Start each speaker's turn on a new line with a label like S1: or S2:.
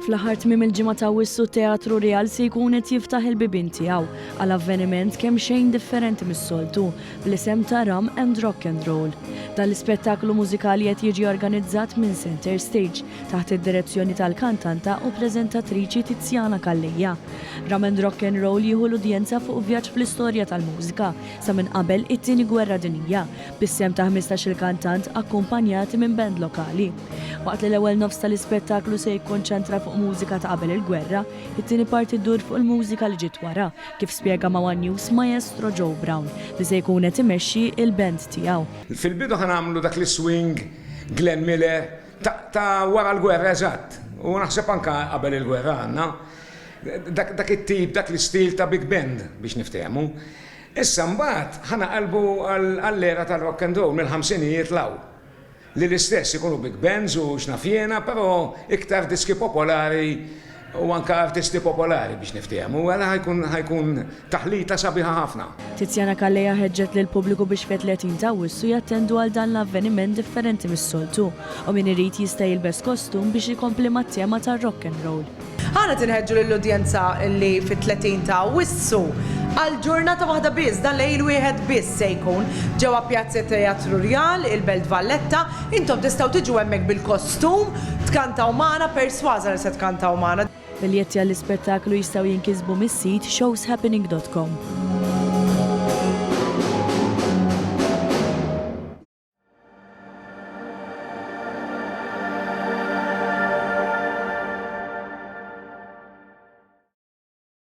S1: Fl-aħħar tmiem il-ġimgħa ta' wissu Teatru Real se jkun qed jiftaħ il-bibien tiegħu għal avveniment kemm xejn differenti mis-soltu bl-isem ta' Rum and Rock and Roll. Dan l-ispettaklu mużikali qed jiġi organizzat minn Center Stage taħt id-direzzjoni tal-kantanta u preżentatriċi Tiziana Kallejja. Rum and Rock and Roll jieħu l-udjenza fuq vjaġġ fl-istorja tal-mużika sa minn qabel it-tieni Gwerra Dinjija bis-sem ta' 15-il kantant akkumpanjati minn band lokali. Waqt li l-ewwel nofs tal-ispettaklu se jikkonċentra fuq mużika ta' qabel il-gwerra, it-tieni parti ddur fuq il-mużika li ġiet wara, kif spjega ma' One News Maestro Joe Brown li se jkun qed imexxi il-band tiegħu.
S2: Fil-bidu ħanamlu dak li swing Glenn Miller ta' wara l-gwerra eżatt. U naħseb anke qabel il-gwerra għandna. Dak it-tip, dak l-istil ta' big band biex niftehmu. Issa mbagħad ħanaqalbu għall-era tal-rock and roll mill-ħamsinijiet law. Li l-istess ikunu big bands u x'nafjena, però iktar diski popolari u anke artisti popolari biex niftehmu, għala ħajkun taħlita sabiħa ħafna.
S1: Tiziana Kallejja ħeġġet lil pubbliku biex fit-30 ta' Wissu jattendu għal dan l-avveniment differenti mis-soltu u min irid jista' jilbes kostum biex ikompli mat-tema tar-rock and roll.
S3: Ħana tinħeġġu lill-udjenza li fit-30 ta' Wissu għal ġurnata waħda biss, dan lejl wieħed biss se jkun ġewwa Pjazza Teatru Real, il-Belt Valletta, intom tistgħu tiġu hemmhekk bil-kostum, tkantaw magħna, persważa li se tkantaw magħna.
S1: Biljetti għall-ispettaklu jistgħu jinkisbu mis-sit showshappening.com.